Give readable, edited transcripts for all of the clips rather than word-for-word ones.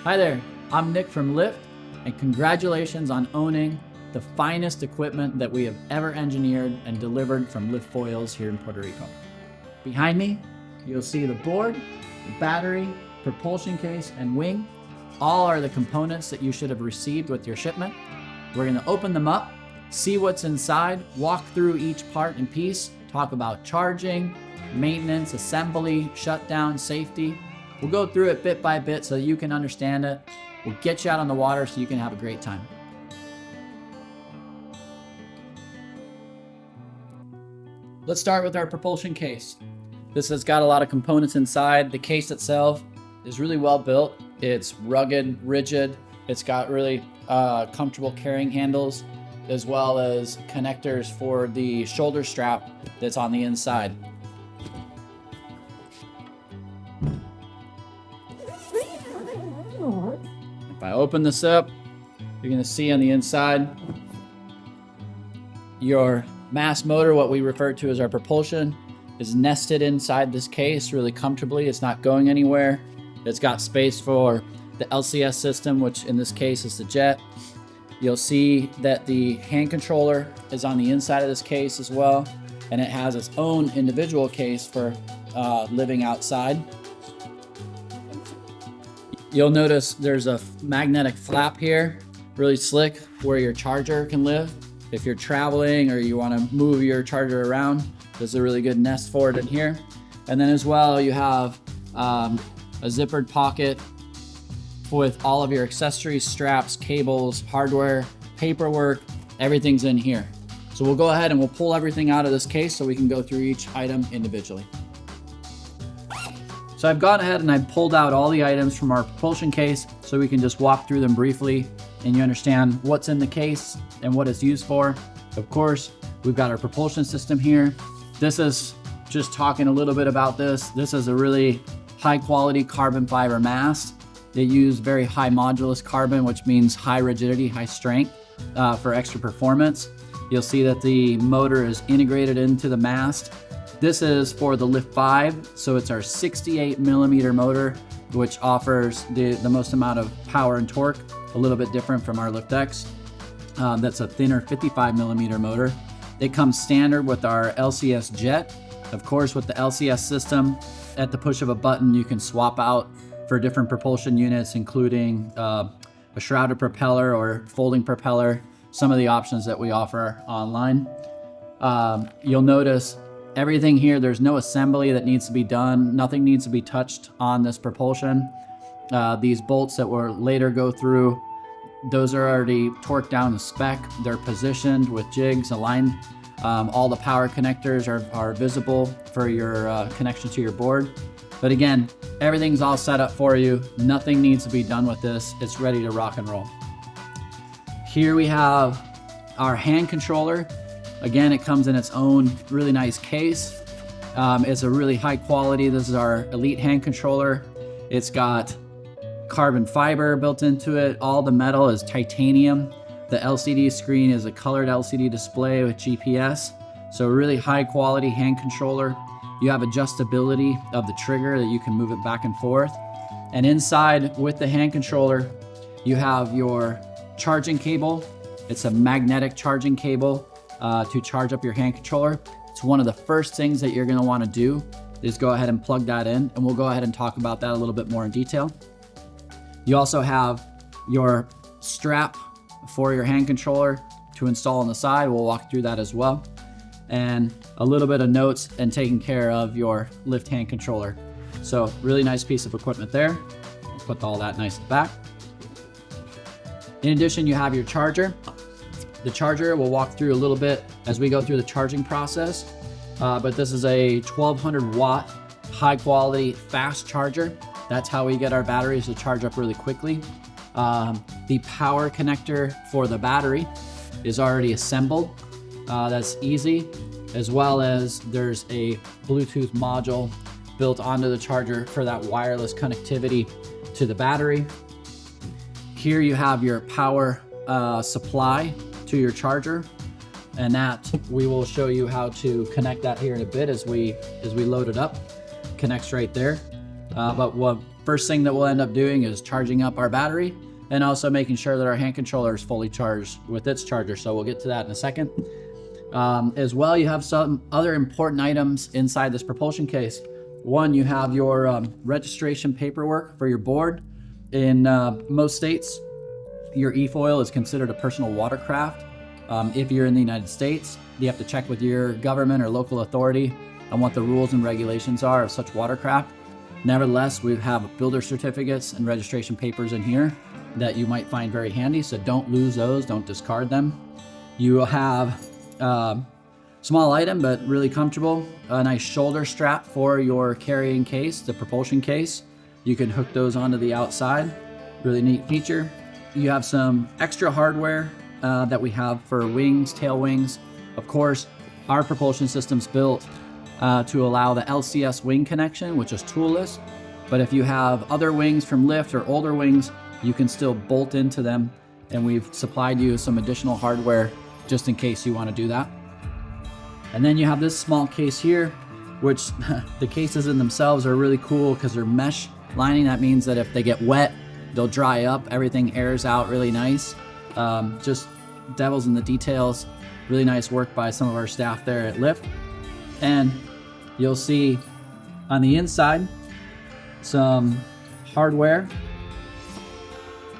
Hi there, I'm Nick from Lift, and congratulations on owning the finest equipment that we have ever engineered and delivered from LiftFoils here in Puerto Rico. Behind me, you'll see the board, the battery, propulsion case, and wing. All are the components that you should have received with your shipment. We're gonna open them up, see what's inside, walk through each part and piece, talk about charging, maintenance, assembly, shutdown, safety. We'll go through it bit by bit so that you can understand it. We'll get you out on the water so you can have a great time. Let's start with our propulsion case. This has got a lot of components inside. The case itself is really well built. It's rugged, rigid. It's got really comfortable carrying handles, as well as connectors for the shoulder strap that's on the inside. If I open this up, you're gonna see on the inside your mass motor, what we refer to as our propulsion, is nested inside this case really comfortably. It's not going anywhere. It's got space for the LCS system, which in this case is the jet. You'll see that the hand controller is on the inside of this case as well, and it has its own individual case for living outside. You'll notice there's a magnetic flap here, really slick, where your charger can live. If you're traveling or you want to move your charger around, there's a really good nest for it in here. And then as well, you have a zippered pocket with all of your accessories, straps, cables, hardware, paperwork, everything's in here. So we'll go ahead and we'll pull everything out of this case so we can go through each item individually. So I've gone ahead and I've pulled out all the items from our propulsion case so we can just walk through them briefly and you understand what's in the case and what it's used for. Of course, we've got our propulsion system here. This is just talking a little bit about this. This is a really high quality carbon fiber mast. They use very high modulus carbon, which means high rigidity, high strength for extra performance. You'll see that the motor is integrated into the mast. This is for the LIFT5, so it's our 68 millimeter motor, which offers the most amount of power and torque, a little bit different from our LIFTX. That's a thinner 55 millimeter motor. It comes standard with our LCS jet. Of course, with the LCS system, at the push of a button, you can swap out for different propulsion units, including a shrouded propeller or folding propeller, some of the options that we offer online. You'll notice everything here, there's no assembly that needs to be done. Nothing needs to be touched on this propulsion. These bolts that we'll later go through, those are already torqued down to spec. They're positioned with jigs aligned. All the power connectors are visible for your connection to your board. But again, everything's all set up for you. Nothing needs to be done with this. It's ready to rock and roll. Here we have our hand controller. Again, it comes in its own really nice case. It's a really high quality. This is our Elite hand controller. It's got carbon fiber built into it. All the metal is titanium. The LCD screen is a colored LCD display with GPS. So really high quality hand controller. You have adjustability of the trigger that you can move it back and forth. And inside with the hand controller, you have your charging cable. It's a magnetic charging cable to charge up your hand controller. It's one of the first things that you're gonna wanna do is go ahead and plug that in, and we'll go ahead and talk about that a little bit more in detail. You also have your strap for your hand controller to install on the side. We'll walk through that as well. And a little bit of notes and taking care of your lift hand controller. So really nice piece of equipment there. I'll put all that nice in the back. In addition, you have your charger. The charger, we'll walk through a little bit as we go through the charging process. But this is a 1200 watt, high quality, fast charger. That's how we get our batteries to charge up really quickly. The power connector for the battery is already assembled. That's easy, as well as there's a Bluetooth module built onto the charger for that wireless connectivity to the battery. Here you have your power supply to your charger, and that we will show you how to connect that here in a bit as we load it up. Connects right there. But what first thing that we'll end up doing is charging up our battery and also making sure that our hand controller is fully charged with its charger. So we'll get to that in a second. As well, you have some other important items inside this propulsion case. One, you have your registration paperwork for your board. In most states, your eFoil is considered a personal watercraft. If you're in the United States, you have to check with your government or local authority on what the rules and regulations are of such watercraft. Nevertheless, we have builder certificates and registration papers in here that you might find very handy, so don't lose those, don't discard them. You will have small item, but really comfortable, a nice shoulder strap for your carrying case, the propulsion case. You can hook those onto the outside, really neat feature. You have some extra hardware that we have for wings, tail wings. Of course, our propulsion system's built to allow the LCS wing connection, which is toolless. But if you have other wings from Lift or older wings, you can still bolt into them. And we've supplied you some additional hardware just in case you want to do that. And then you have this small case here, which the cases in themselves are really cool because they're mesh lining. That means that if they get wet, they'll dry up. Everything airs out really nice. Just devils in the details. Really nice work by some of our staff there at Lift. And you'll see on the inside some hardware.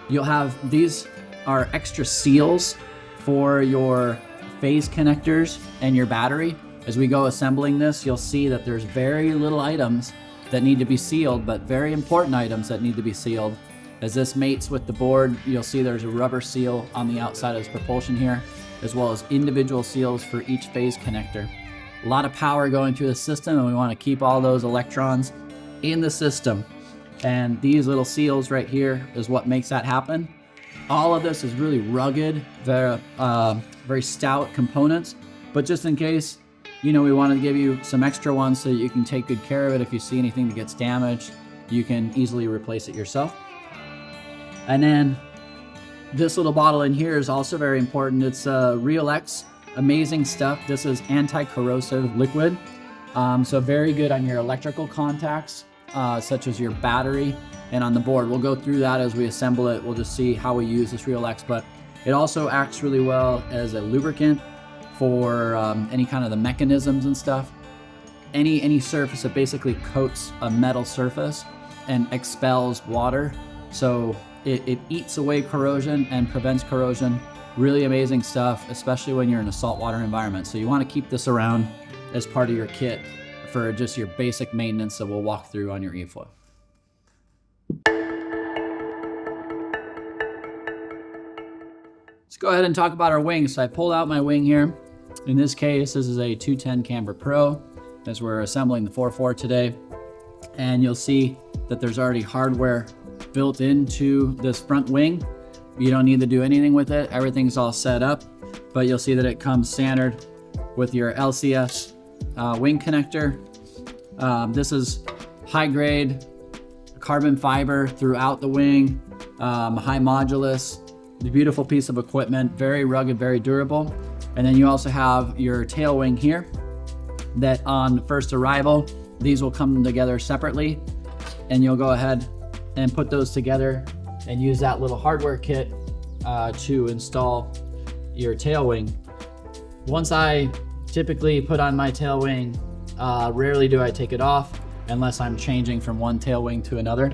You'll have, these are extra seals for your phase connectors and your battery. As we go assembling this, you'll see that there's very little items that need to be sealed, but very important items that need to be sealed. As this mates with the board, you'll see there's a rubber seal on the outside of this propulsion here, as well as individual seals for each phase connector. A lot of power going through the system, and we want to keep all those electrons in the system. And these little seals right here is what makes that happen. All of this is really rugged, very stout components, but just in case, you know, we want to give you some extra ones so that you can take good care of it. If you see anything that gets damaged, you can easily replace it yourself. And then this little bottle in here is also very important. It's LIFTX, amazing stuff. This is anti-corrosive liquid. So very good on your electrical contacts, such as your battery and on the board. We'll go through that as we assemble it. We'll just see how we use this LIFTX, but it also acts really well as a lubricant for any kind of the mechanisms and stuff. Any surface that basically coats a metal surface and expels water. So it eats away corrosion and prevents corrosion. Really amazing stuff, especially when you're in a saltwater environment. So you want to keep this around as part of your kit for just your basic maintenance that we'll walk through on your eFoil. Let's go ahead and talk about our wings. So I pulled out my wing here. In this case, this is a 210 Camber Pro as we're assembling the 4.4 today. And you'll see that there's already hardware built into this front wing. You don't need to do anything with it. Everything's all set up, but you'll see that it comes standard with your LCS wing connector. This is high grade carbon fiber throughout the wing, high modulus, a beautiful piece of equipment, very rugged, very durable. And then you also have your tail wing here that on first arrival, these will come together separately, and you'll go ahead and put those together and use that little hardware kit to install your tail wing. Once I typically put on my tail wing, rarely do I take it off unless I'm changing from one tail wing to another,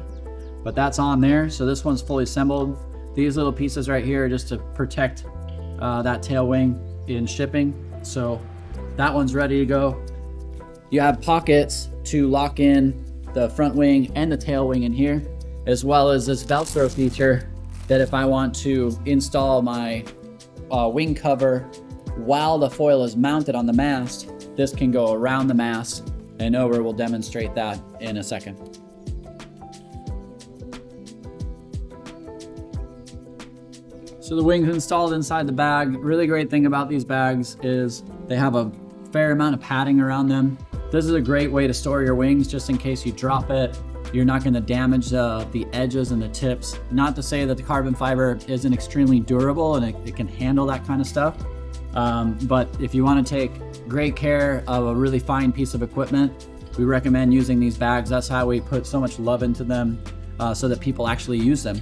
but that's on there. So this one's fully assembled. These little pieces right here are just to protect that tail wing in shipping. So that one's ready to go. You have pockets to lock in the front wing and the tail wing in here, as well as this Velcro feature that if I want to install my wing cover while the foil is mounted on the mast, this can go around the mast, and Over will demonstrate that in a second. So the wing's installed inside the bag. Really great thing about these bags is they have a fair amount of padding around them. This is a great way to store your wings just in case you drop it. You're not going to damage the edges and the tips. Not to say that the carbon fiber isn't extremely durable and it can handle that kind of stuff. But if you want to take great care of a really fine piece of equipment, we recommend using these bags. That's how we put so much love into them, so that people actually use them.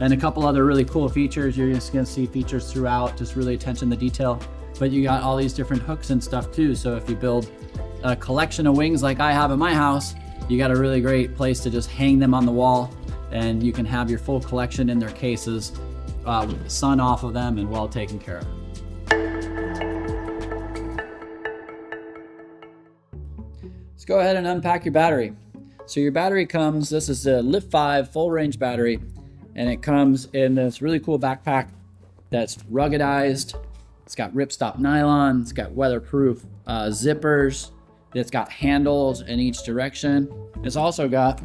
And a couple other really cool features. You're just gonna see features throughout, just really attention to detail. But you got all these different hooks and stuff too. So if you build a collection of wings like I have in my house, you got a really great place to just hang them on the wall, and you can have your full collection in their cases with the sun off of them and well taken care of. Let's go ahead and unpack your battery. So your battery comes, this is the LIFT5 full range battery, and it comes in this really cool backpack that's ruggedized. It's got ripstop nylon, it's got weatherproof zippers, it's got handles in each direction. It's also got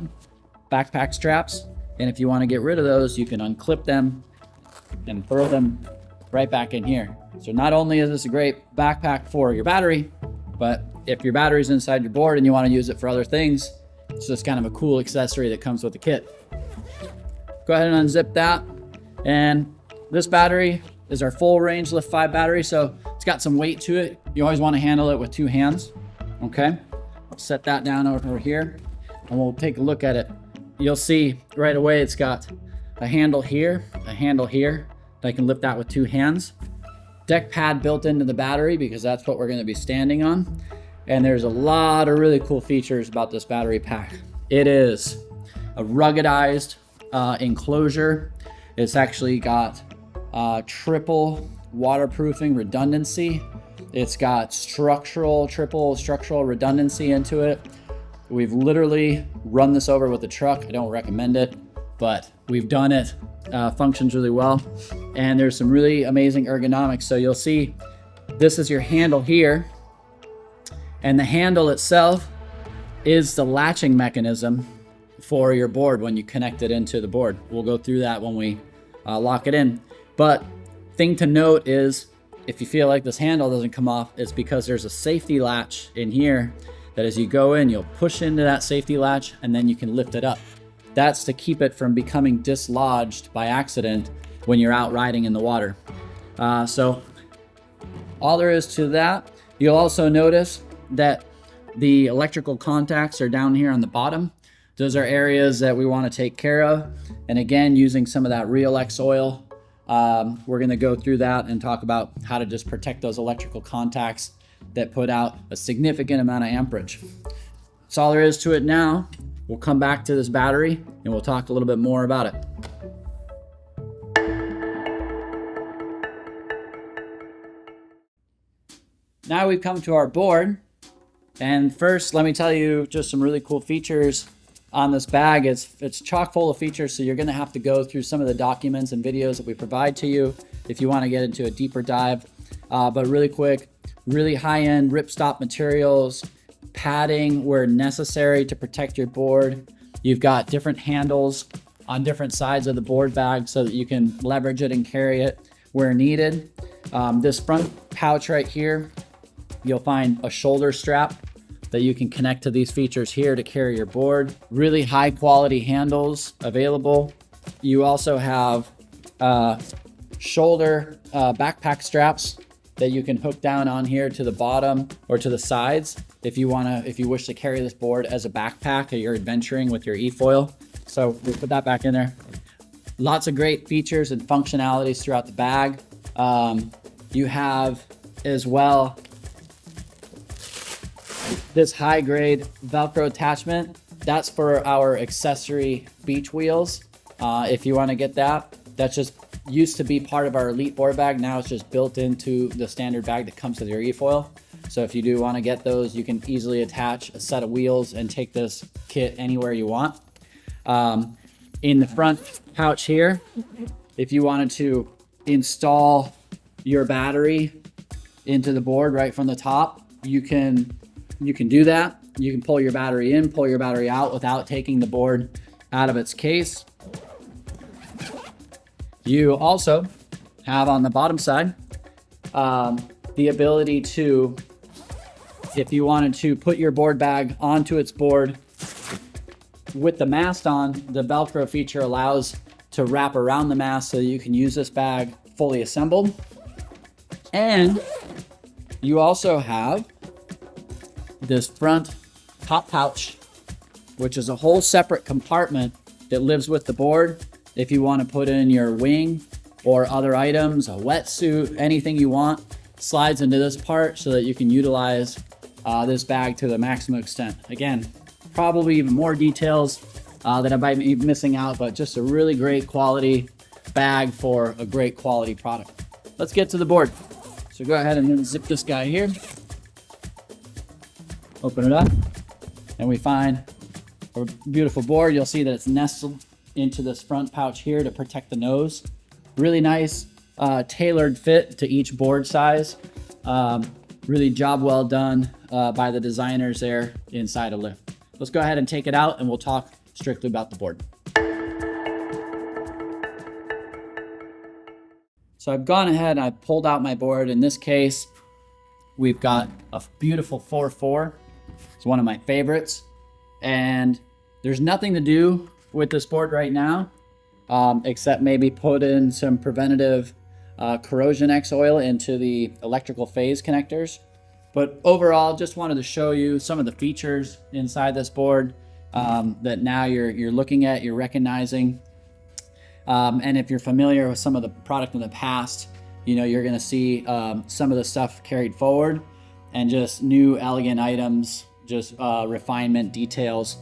backpack straps, and if you want to get rid of those, you can unclip them and throw them right back in here. So not only is this a great backpack for your battery, but if your battery's inside your board and you want to use it for other things, it's just kind of a cool accessory that comes with the kit. Go ahead and unzip that. And this battery is our full range LIFT5 battery, so it's got some weight to it. You always want to handle it with 2 hands. Okay, I'll set that down over here and we'll take a look at it. You'll see right away it's got a handle here, a handle here. I can lift that with 2 hands. Deck pad built into the battery because that's what we're going to be standing on. And there's a lot of really cool features about this battery pack. It is a ruggedized enclosure. It's actually got triple waterproofing redundancy. It's got triple structural redundancy into it. We've literally run this over with a truck. I don't recommend it, but we've done it. Functions really well. And there's some really amazing ergonomics. So you'll see this is your handle here, and the handle itself is the latching mechanism for your board when you connect it into the board. We'll go through that when we lock it in. But thing to note is, if you feel like this handle doesn't come off, it's because there's a safety latch in here that as you go in, you'll push into that safety latch and then you can lift it up. That's to keep it from becoming dislodged by accident when you're out riding in the water. So all there is to that. You'll also notice that the electrical contacts are down here on the bottom. Those are areas that we want to take care of. And again, using some of that Real X oil, we're going to go through that and talk about how to just protect those electrical contacts that put out a significant amount of amperage. That's all there is to it now. We'll come back to this battery and we'll talk a little bit more about it. Now we've come to our board. And first, let me tell you just some really cool features on this bag. It's chock full of features, so you're gonna have to go through some of the documents and videos that we provide to you if you wanna get into a deeper dive. But really quick, really high-end ripstop materials, padding where necessary to protect your board. You've got different handles on different sides of the board bag so that you can leverage it and carry it where needed. This front pouch right here, you'll find a shoulder strap that you can connect to these features here to carry your board. Really high quality handles available. You also have shoulder backpack straps that you can hook down on here to the bottom or to the sides if you wish to carry this board as a backpack or you're adventuring with your eFoil. So we put that back in there. Lots of great features and functionalities throughout the bag. You have as well this high grade Velcro attachment. That's for our accessory beach wheels. If you want to get that, that's just used to be part of our Elite board bag. Now it's just built into the standard bag that comes with your eFoil. So if you do want to get those, you can easily attach a set of wheels and take this kit anywhere you want. In the front pouch here, if you wanted to install your battery into the board right from the top, you can do that. You can pull your battery in, pull your battery out without taking the board out of its case. You also have on the bottom side the ability to, if you wanted to put your board bag onto its board with the mast on, the Velcro feature allows to wrap around the mast so that you can use this bag fully assembled. And you also have this front top pouch, which is a whole separate compartment that lives with the board. If you want to put in your wing or other items, a wetsuit, anything you want, slides into this part so that you can utilize this bag to the maximum extent. Again, probably even more details that I might be missing out, but just a really great quality bag for a great quality product. Let's get to the board. So go ahead and zip this guy here. Open it up, and we find a beautiful board. You'll see that it's nestled into this front pouch here to protect the nose. Really nice tailored fit to each board size. Really job well done by the designers there inside of Lift. Let's go ahead and take it out and we'll talk strictly about the board. So I've gone ahead and I pulled out my board. In this case, we've got a beautiful 4-4. It's one of my favorites. And there's nothing to do with this board right now, except maybe put in some preventative corrosion X oil into the electrical phase connectors. But overall, just wanted to show you some of the features inside this board that now you're looking at, you're recognizing. And if you're familiar with some of the product in the past, you know, you're gonna see some of the stuff carried forward and just new elegant items, just refinement details.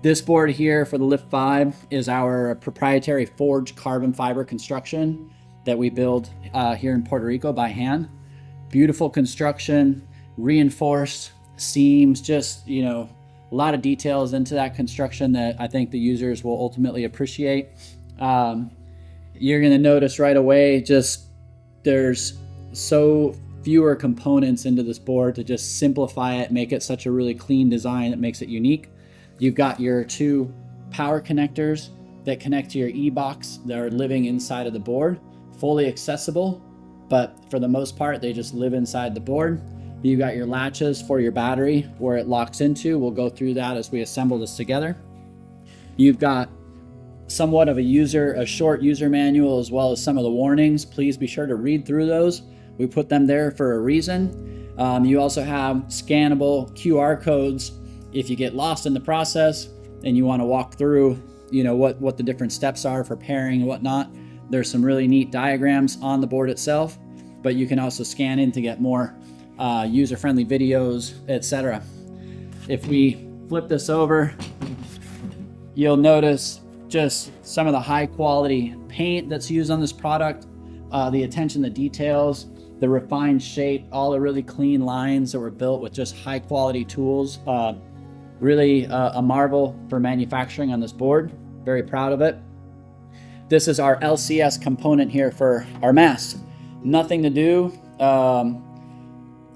This board here for the LIFT5 is our proprietary forged carbon fiber construction that we build here in Puerto Rico by hand. Beautiful construction, reinforced seams, just, you know, a lot of details into that construction that I think the users will ultimately appreciate. You're gonna notice right away, just there's so fewer components into this board to just simplify it, make it such a really clean design that makes it unique. You've got your 2 power connectors that connect to your e-box that are living inside of the board, fully accessible, but for the most part, they just live inside the board. You've got your latches for your battery where it locks into. We'll go through that as we assemble this together. You've got somewhat of a short user manual, as well as some of the warnings. Please be sure to read through those. We put them there for a reason. You also have scannable QR codes if you get lost in the process and you want to walk through, you know, what the different steps are for pairing and whatnot. There's some really neat diagrams on the board itself, but you can also scan in to get more user-friendly videos, etc. If we flip this over, you'll notice just some of the high quality paint that's used on this product, the attention to details, the refined shape, all the really clean lines that were built with just high quality tools. Really a marvel for manufacturing on this board. Very proud of it. This is our LCS component here for our mast. Nothing to do.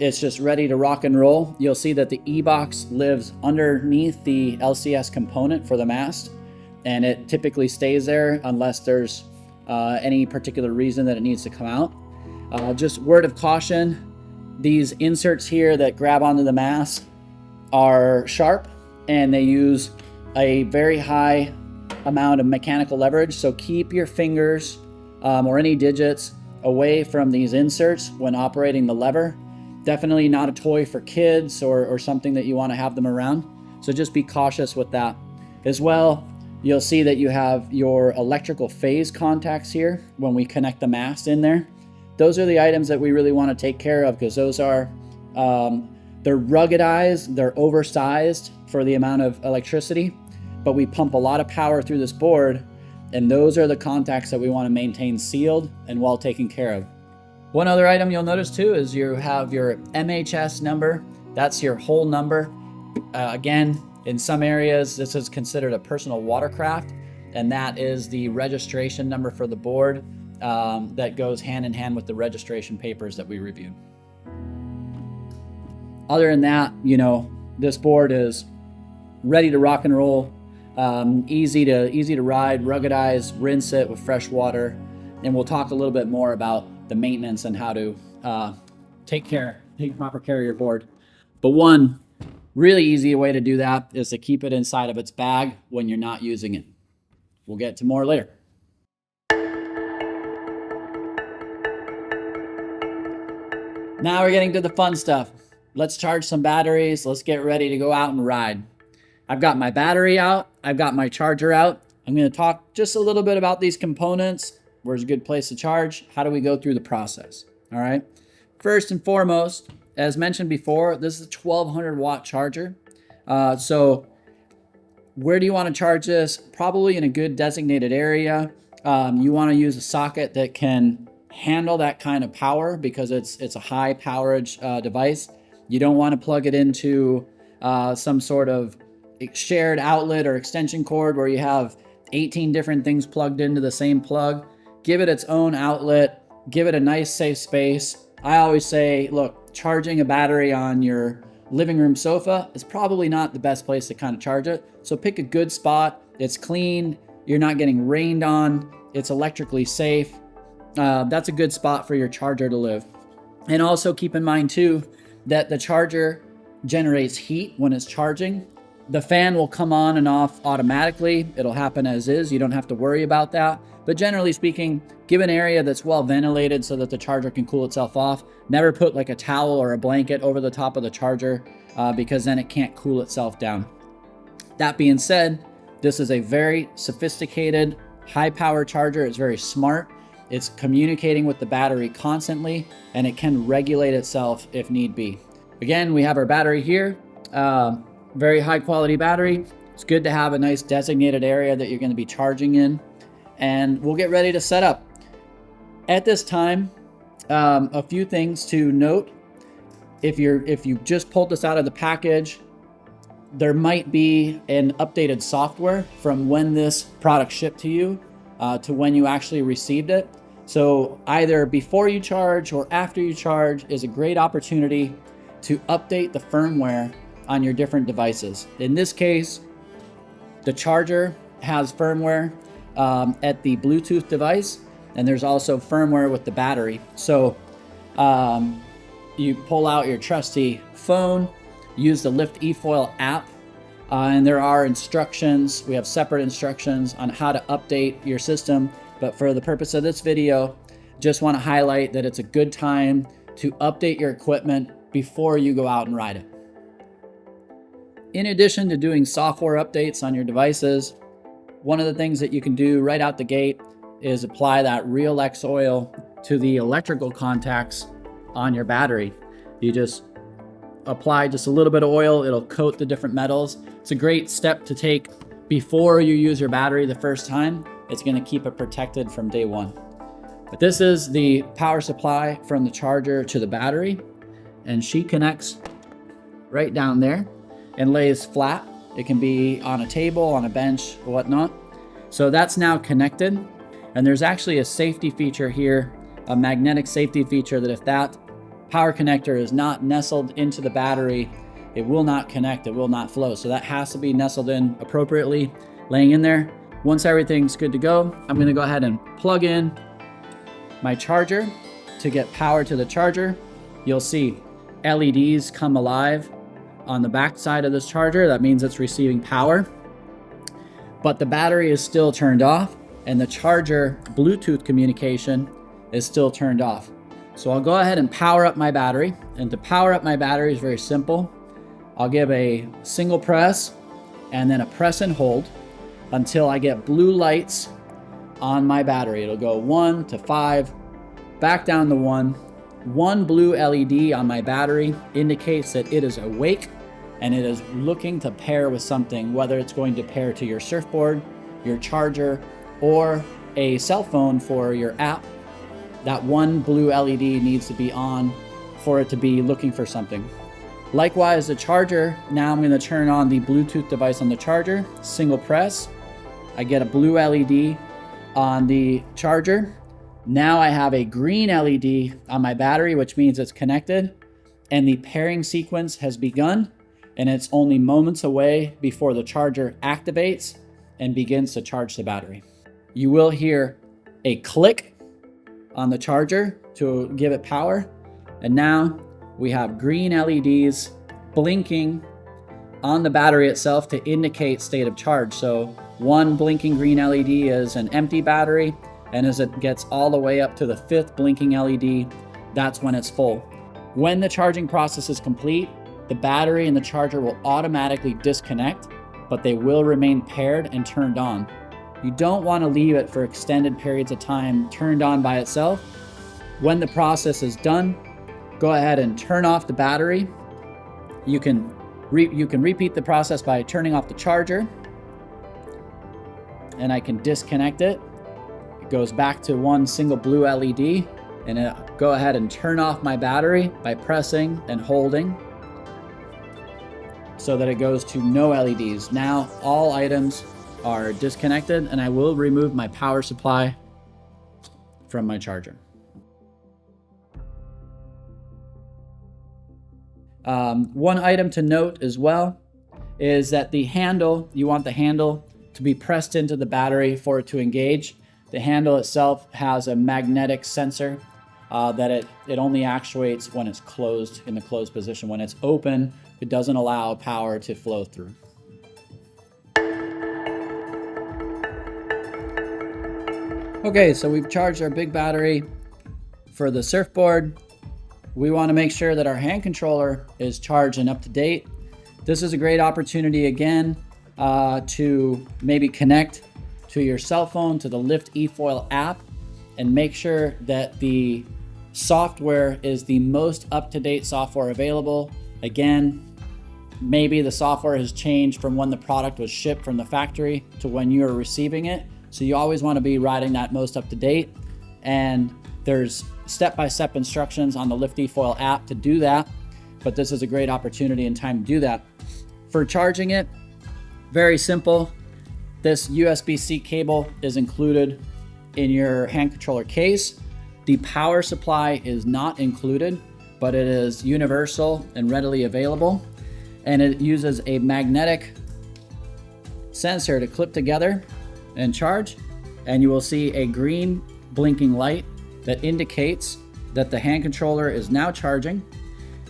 It's just ready to rock and roll. You'll see that the e-box lives underneath the LCS component for the mast, and it typically stays there unless there's any particular reason that it needs to come out. Just word of caution, these inserts here that grab onto the mast are sharp and they use a very high amount of mechanical leverage. So keep your fingers or any digits away from these inserts when operating the lever. Definitely not a toy for kids or something that you want to have them around. So just be cautious with that. As well, you'll see that you have your electrical phase contacts here when we connect the mast in there. Those are the items that we really want to take care of, because those are, they're ruggedized, they're oversized for the amount of electricity, but we pump a lot of power through this board, and those are the contacts that we want to maintain sealed and well taken care of. One other item you'll notice too is you have your MHS number. That's your whole number. Again, in some areas, this is considered a personal watercraft, and that is the registration number for the board that goes hand in hand with the registration papers that we reviewed. Other than that, you know, this board is ready to rock and roll, easy to ride, ruggedized, rinse it with fresh water, and we'll talk a little bit more about the maintenance and how to take proper care of your board. But one really easy way to do that is to keep it inside of its bag when you're not using it. We'll get to more later. Now we're getting to the fun stuff. Let's charge some batteries. Let's get ready to go out and ride. I've got my battery out, I've got my charger out. I'm going to talk just a little bit about these components. Where's a good place to charge? How do we go through the process? All right. First and foremost, as mentioned before, this is a 1200 watt charger. So where do you want to charge this? Probably in a good designated area. You want to use a socket that can handle that kind of power because it's a high powerage device. You don't want to plug it into some sort of shared outlet or extension cord where you have 18 different things plugged into the same plug. Give it its own outlet, give it a nice safe space. I always say, look, charging a battery on your living room sofa is probably not the best place to kind of charge it. So pick a good spot. It's clean. You're not getting rained on. It's electrically safe. That's a good spot for your charger to live. And also keep in mind too, that the charger generates heat when it's charging. The fan will come on and off automatically. It'll happen as is. You don't have to worry about that. But generally speaking, give an area that's well ventilated so that the charger can cool itself off. Never put like a towel or a blanket over the top of the charger because then it can't cool itself down. That being said, this is a very sophisticated, high power charger. It's very smart. It's communicating with the battery constantly, and it can regulate itself if need be. Again, we have our battery here. Very high quality battery. It's good to have a nice designated area that you're going to be charging in, and we'll get ready to set up. At this time, a few things to note. If you just pulled this out of the package, there might be an updated software from when this product shipped to you to when you actually received it. So either before you charge or after you charge is a great opportunity to update the firmware on your different devices. In this case, the charger has firmware at the Bluetooth device, and there's also firmware with the battery. So you pull out your trusty phone, use the Lift eFoil app, and there are instructions. We have separate instructions on how to update your system. But for the purpose of this video, just want to highlight that it's a good time to update your equipment before you go out and ride it. In addition to doing software updates on your devices, one of the things that you can do right out the gate is apply that Real X oil to the electrical contacts on your battery. You just apply just a little bit of oil, it'll coat the different metals. It's a great step to take before you use your battery the first time. It's going to keep it protected from day one. But this is the power supply from the charger to the battery, and she connects right down there and lays flat. It can be on a table, on a bench, or whatnot. So that's now connected, and there's actually a safety feature here, a magnetic safety feature, that if that power connector is not nestled into the battery, it will not connect, it will not flow. So that has to be nestled in appropriately, laying in there. Once everything's good to go, I'm going to go ahead and plug in my charger to get power to the charger. You'll see LEDs come alive on the back side of this charger. That means it's receiving power, but the battery is still turned off and the charger Bluetooth communication is still turned off. So I'll go ahead and power up my battery, and to power up my battery is very simple. I'll give a single press and then a press and hold until I get blue lights on my battery. It'll go 1 to 5, back down to 1. One blue LED on my battery indicates that it is awake and it is looking to pair with something, whether it's going to pair to your surfboard, your charger, or a cell phone for your app. That one blue LED needs to be on for it to be looking for something. Likewise, the charger, now I'm going to turn on the Bluetooth device on the charger, single press. I get a blue LED on the charger. Now I have a green LED on my battery, which means it's connected, and the pairing sequence has begun, and it's only moments away before the charger activates and begins to charge the battery. You will hear a click on the charger to give it power, and now we have green LEDs blinking on the battery itself to indicate state of charge. So one blinking green LED is an empty battery, and as it gets all the way up to the 5th blinking LED, that's when it's full. When the charging process is complete, the battery and the charger will automatically disconnect, but they will remain paired and turned on. You don't want to leave it for extended periods of time turned on by itself. When the process is done, go ahead and turn off the battery. You can repeat the process by turning off the charger, and I can disconnect it. It goes back to one single blue LED, and go ahead and turn off my battery by pressing and holding so that it goes to no LEDs. Now all items are disconnected, and I will remove my power supply from my charger. One item to note as well is that the handle, you want the handle to be pressed into the battery for it to engage. The handle itself has a magnetic sensor that it only actuates when it's closed, in the closed position. When it's open, it doesn't allow power to flow through. Okay, so we've charged our big battery for the surfboard. We want to make sure that our hand controller is charged and up to date. This is a great opportunity again to maybe connect to your cell phone, to the Lift eFoil app, and make sure that the software is the most up-to-date software available. Again, maybe the software has changed from when the product was shipped from the factory to when you are receiving it. So you always want to be riding that most up-to-date, and there's step-by-step instructions on the Lift eFoil app to do that, but this is a great opportunity and time to do that. For charging it, very simple. This USB-C cable is included in your hand controller case. The power supply is not included, but it is universal and readily available, and it uses a magnetic sensor to clip together and charge, and you will see a green blinking light that indicates that the hand controller is now charging,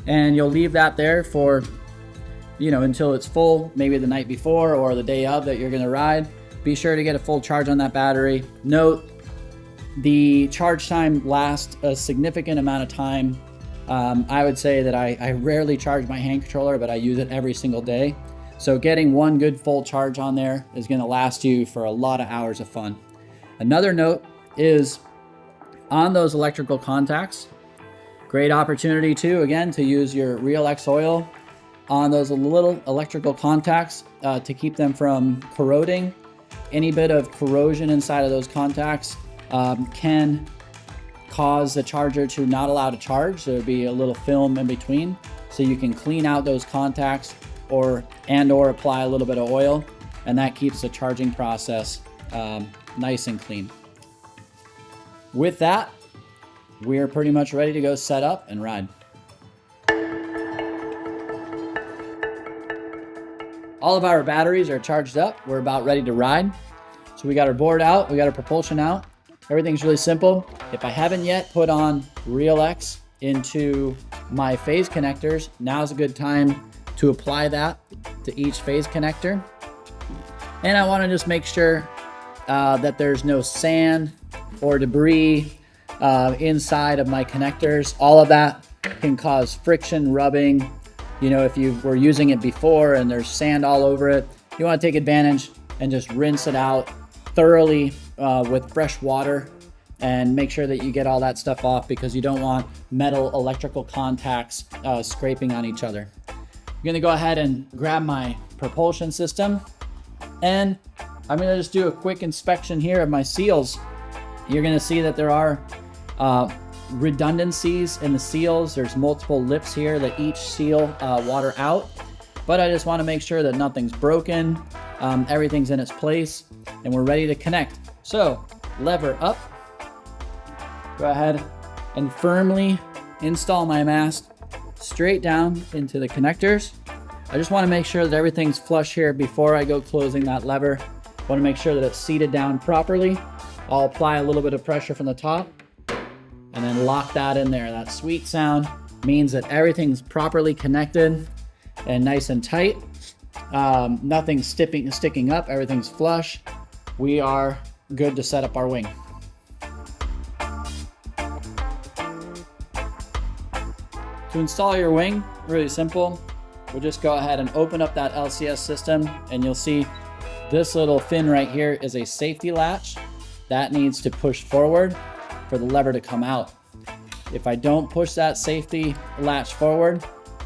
and you'll leave that there for, until it's full, maybe the night before or the day of that you're going to ride. Be sure to get a full charge on that battery. Note, the charge time lasts a significant amount of time. I would say that I rarely charge my hand controller, but I use it every single day. So getting one good full charge on there is going to last you for a lot of hours of fun. Another note is on those electrical contacts, great opportunity too, again, to use your Real X oil on those little electrical contacts to keep them from corroding. Any bit of corrosion inside of those contacts can cause the charger to not allow to charge. There'll be a little film in between, so you can clean out those contacts or apply a little bit of oil, and that keeps the charging process nice and clean. With that, we're pretty much ready to go set up and ride. All of our batteries are charged up. We're about ready to ride. So we got our board out, we got our propulsion out. Everything's really simple. If I haven't yet put on Real X into my phase connectors, now's a good time to apply that to each phase connector. And I want to just make sure that there's no sand or debris inside of my connectors. All of that can cause friction, rubbing. If you were using it before and there's sand all over it, you want to take advantage and just rinse it out thoroughly with fresh water and make sure that you get all that stuff off, because you don't want metal electrical contacts scraping on each other. I'm going to go ahead and grab my propulsion system, and I'm going to just do a quick inspection here of my seals. You're going to see that there are redundancies in the seals. There's multiple lips here that each seal water out, but I just want to make sure that nothing's broken, everything's in its place, and we're ready to connect. So lever up, go ahead and firmly install my mast straight down into the connectors. I just want to make sure that everything's flush here before I go closing that lever. I want to make sure that it's seated down properly. I'll apply a little bit of pressure from the top and then lock that in there. That sweet sound means that everything's properly connected and nice and tight. Nothing's sticking up, everything's flush. We are good to set up our wing. To install your wing, really simple. we'll just go ahead and open up that LCS system, and you'll see this little fin right here is a safety latch. That needs to push forward for the lever to come out. If I don't push that safety latch forward,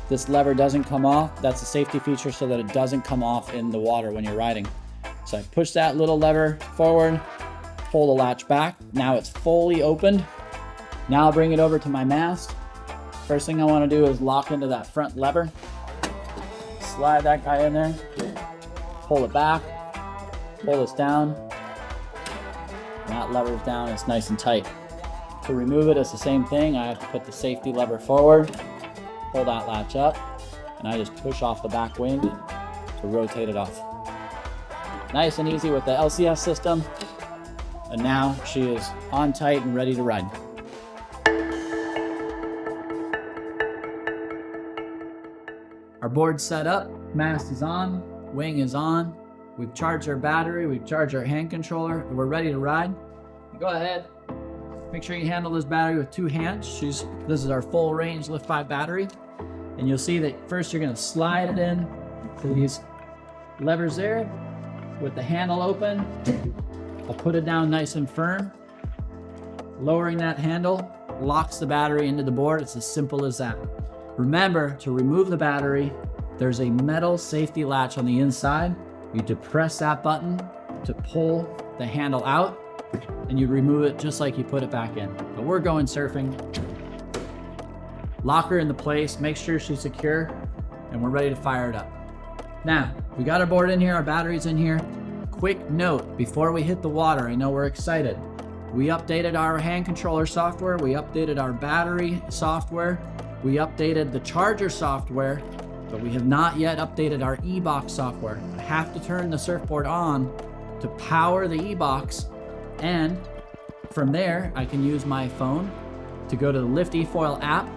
this lever doesn't come off. That's a safety feature so that it doesn't come off in the water when you're riding. So I push that little lever forward, pull the latch back. Now it's fully opened. Now I'll bring it over to my mast. First thing I want to do is lock into that front lever. Slide that guy in there, pull it back, pull this down. And that lever's down, it's nice and tight. To remove it, it's the same thing. I have to put the safety lever forward, pull that latch up, and I just push off the back wing to rotate it off. Nice and easy with the LCS system. And now she is on tight and ready to ride. Our board's set up, mast is on, wing is on. We've charged our battery, we've charged our hand controller, and we're ready to ride. Go ahead, make sure you handle this battery with 2 hands. This is our full range LIFT5 battery. And you'll see that first you're gonna slide it in to these levers there with the handle open. I'll put it down nice and firm. Lowering that handle locks the battery into the board. It's as simple as that. Remember, to remove the battery, there's a metal safety latch on the inside. You depress that button to pull the handle out, and you remove it just like you put it back in. But we're going surfing. Lock her into place, make sure she's secure, and we're ready to fire it up. Now, we got our board in here, our battery's in here. Quick note, before we hit the water, I know we're excited. We updated our hand controller software, we updated our battery software, we updated the charger software, but we have not yet updated our e-box software. I have to turn the surfboard on to power the e-box, and from there, I can use my phone to go to the Lift eFoil app,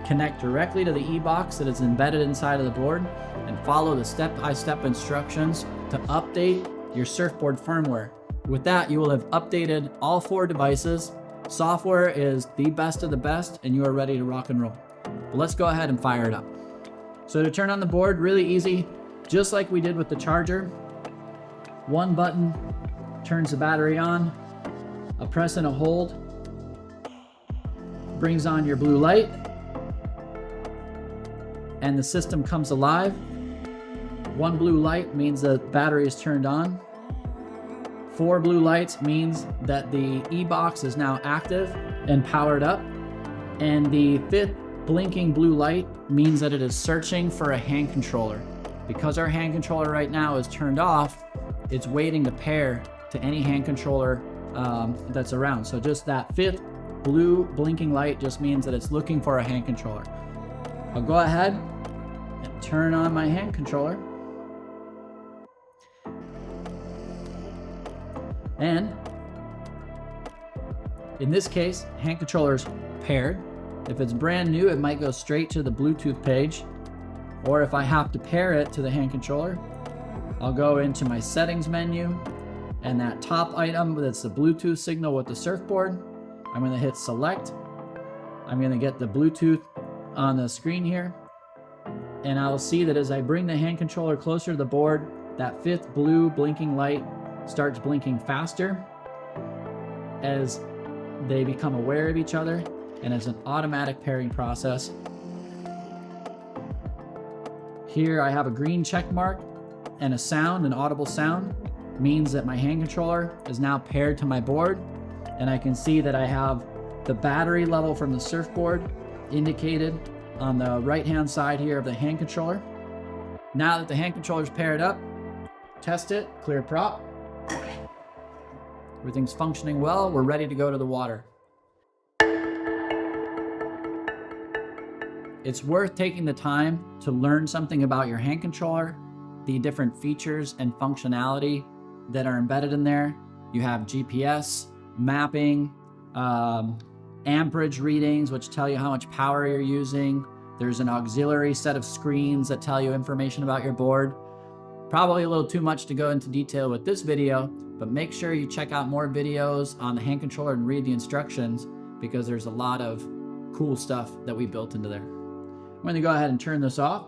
connect directly to the e-box that is embedded inside of the board, and follow the step-by-step instructions to update your surfboard firmware. With that, you will have updated all 4 devices. Software is the best of the best, and you are ready to rock and roll. But let's go ahead and fire it up. So to turn on the board, really easy, just like we did with the charger. 1 button turns the battery on. A press and a hold brings on your blue light, and the system comes alive. 1 blue light means the battery is turned on. 4 blue lights means that the e-box is now active and powered up. And the 5th blinking blue light means that it is searching for a hand controller. Because our hand controller right now is turned off, it's waiting to pair to any hand controller that's around. So just that 5th blue blinking light just means that it's looking for a hand controller. I'll go ahead and turn on my hand controller. And in this case, hand controller's paired. If it's brand new, it might go straight to the Bluetooth page. Or if I have to pair it to the hand controller, I'll go into my settings menu, and that top item that's the Bluetooth signal with the surfboard, I'm going to hit select. I'm going to get the Bluetooth on the screen here, and I'll see that as I bring the hand controller closer to the board, that 5th blue blinking light starts blinking faster as they become aware of each other, and it's an automatic pairing process. Here I have a green check mark and a sound, an audible sound, means that my hand controller is now paired to my board, and I can see that I have the battery level from the surfboard indicated on the right hand side here of the hand controller. Now that the hand controller is paired up, test it, clear prop. Everything's functioning well, we're ready to go to the water. It's worth taking the time to learn something about your hand controller, the different features and functionality that are embedded in there. You have GPS, mapping, amperage readings, which tell you how much power you're using. There's an auxiliary set of screens that tell you information about your board. Probably a little too much to go into detail with this video, but make sure you check out more videos on the hand controller and read the instructions, because there's a lot of cool stuff that we built into there. I'm going to go ahead and turn this off.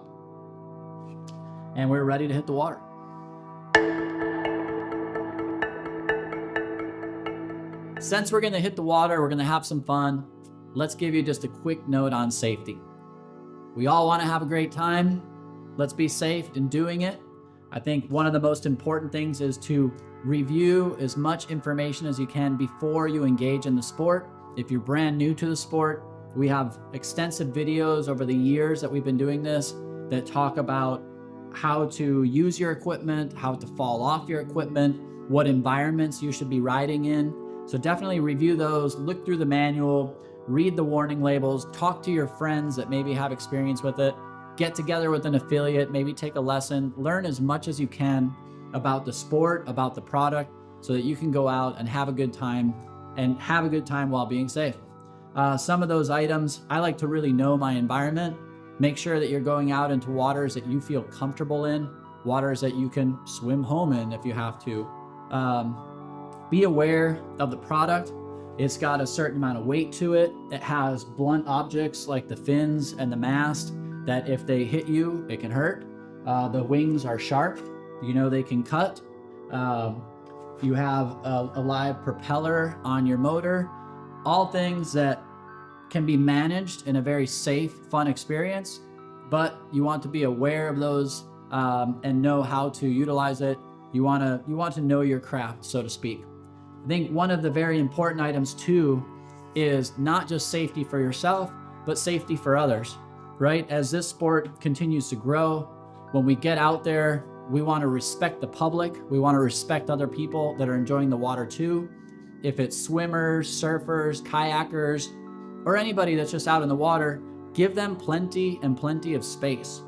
and we're ready to hit the water. Since we're gonna hit the water, we're gonna have some fun. Let's give you just a quick note on safety. We all wanna have a great time. Let's be safe in doing it. I think one of the most important things is to review as much information as you can before you engage in the sport. If you're brand new to the sport, we have extensive videos over the years that we've been doing this that talk about how to use your equipment, how to fall off your equipment, what environments you should be riding in. So definitely review those, look through the manual, read the warning labels, talk to your friends that maybe have experience with it, get together with an affiliate, maybe take a lesson, learn as much as you can about the sport, about the product, so that you can go out and have a good time while being safe. Some of those items, I like to really know my environment. Make sure that you're going out into waters that you feel comfortable in, waters that you can swim home in if you have to. Be aware of the product. It's got a certain amount of weight to it. It has blunt objects like the fins and the mast that if they hit you, it can hurt. The wings are sharp. You know they can cut. You have a live propeller on your motor. All things that can be managed in a very safe, fun experience, but you want to be aware of those and know how to utilize it. You want to know your craft, so to speak. I think one of the very important items too is not just safety for yourself, but safety for others, right? As this sport continues to grow, when we get out there, we want to respect the public. We want to respect other people that are enjoying the water too. If it's swimmers, surfers, kayakers, or anybody that's just out in the water, give them plenty of space.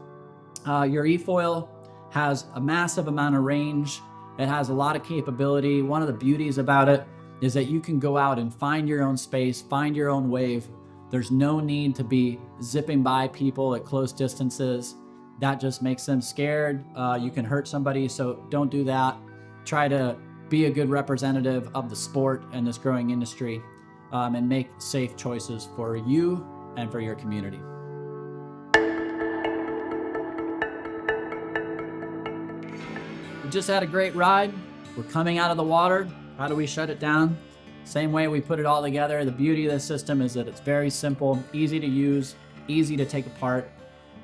Your eFoil has a massive amount of range. It has a lot of capability. One of the beauties about it is that you can go out and find your own space, find your own wave. There's no need to be zipping by people at close distances. That just makes them scared. You can hurt somebody, so don't do that. Try to be a good representative of the sport and this growing industry, and make safe choices for you and for your community. We just had a great ride. We're coming out of the water. How do we shut it down? Same way we put it all together. The beauty of this system is that it's very simple, easy to use, easy to take apart.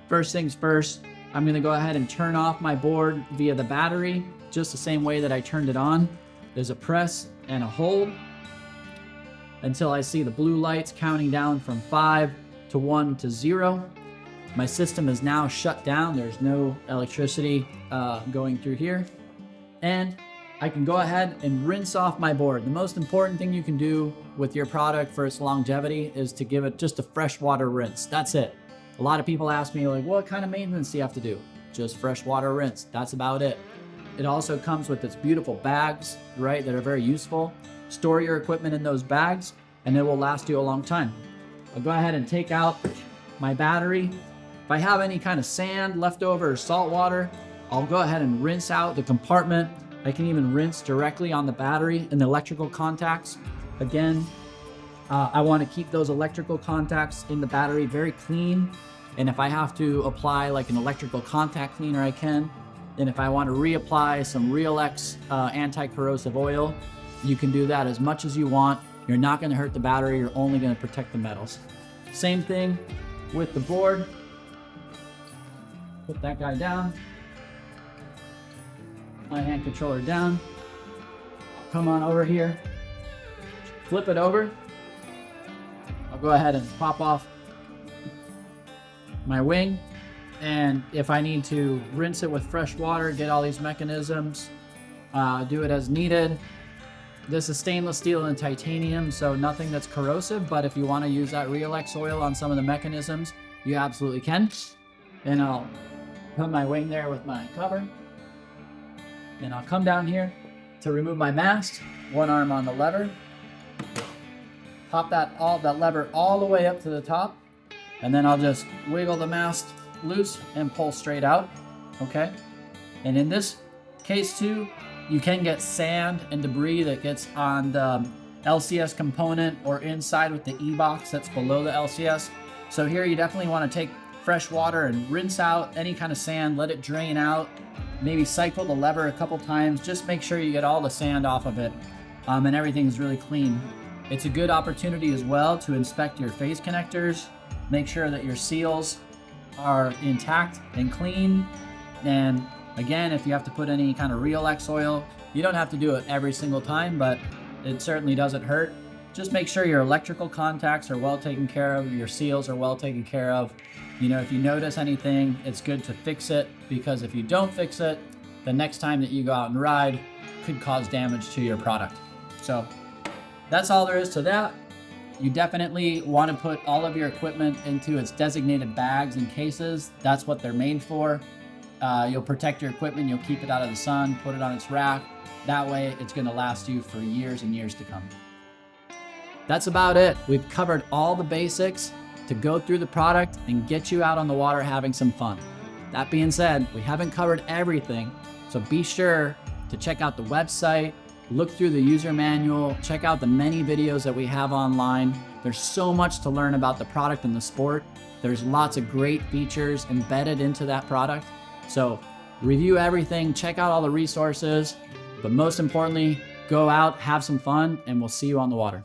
First things first, I'm gonna go ahead and turn off my board via the battery, just the same way that I turned it on. There's a press and a hold until I see the blue lights counting down from 5 to 1 to 0. My system is now shut down. There's no electricity going through here. And I can go ahead and rinse off my board. The most important thing you can do with your product for its longevity is to give it just a freshwater rinse. That's it. A lot of people ask me, like, what kind of maintenance do you have to do? Just freshwater rinse. That's about it. It also comes with its beautiful bags, right, that are very useful. Store your equipment in those bags and it will last you a long time. I'll go ahead and take out my battery. If I have any kind of sand left over or salt water, I'll go ahead and rinse out the compartment. I can even rinse directly on the battery and the electrical contacts. Again, I want to keep those electrical contacts in the battery very clean. And if I have to apply like an electrical contact cleaner, I can. And if I want to reapply some Real X anti-corrosive oil, you can do that as much as you want. You're not going to hurt the battery. You're only going to protect the metals. Same thing with the board. Put that guy down. My hand controller down. Come on over here. Flip it over. I'll go ahead and pop off my wing. And if I need to rinse it with fresh water, get all these mechanisms, do it as needed. This is stainless steel and titanium, so nothing that's corrosive, but if you want to use that Real X oil on some of the mechanisms, you absolutely can. And I'll put my wing there with my cover. And I'll come down here to remove my mast, one arm on the lever. Pop that lever all the way up to the top, and then I'll just wiggle the mast loose and pull straight out, okay? And in this case too, you can get sand and debris that gets on the LCS component or inside with the E-box that's below the LCS. So here you definitely want to take fresh water and rinse out any kind of sand, let it drain out. Maybe cycle the lever a couple times. Just make sure you get all the sand off of it and everything's really clean. It's a good opportunity as well to inspect your phase connectors. Make sure that your seals are intact and clean. And again, if you have to put any kind of Real X oil, you don't have to do it every single time, but it certainly doesn't hurt. Just make sure your electrical contacts are well taken care of, your seals are well taken care of. You know, if you notice anything, it's good to fix it, because if you don't fix it, the next time that you go out and ride could cause damage to your product. So that's all there is to that. You definitely want to put all of your equipment into its designated bags and cases. That's what they're made for. You'll protect your equipment, you'll keep it out of the sun, put it on its rack. That way it's going to last you for years and years to come. That's about it. We've covered all the basics to go through the product and get you out on the water having some fun. That being said, we haven't covered everything, so be sure to check out the website, look through the user manual, check out the many videos that we have online. There's so much to learn about the product and the sport. There's lots of great features embedded into that product. So review everything, check out all the resources, but most importantly, go out, have some fun, and we'll see you on the water.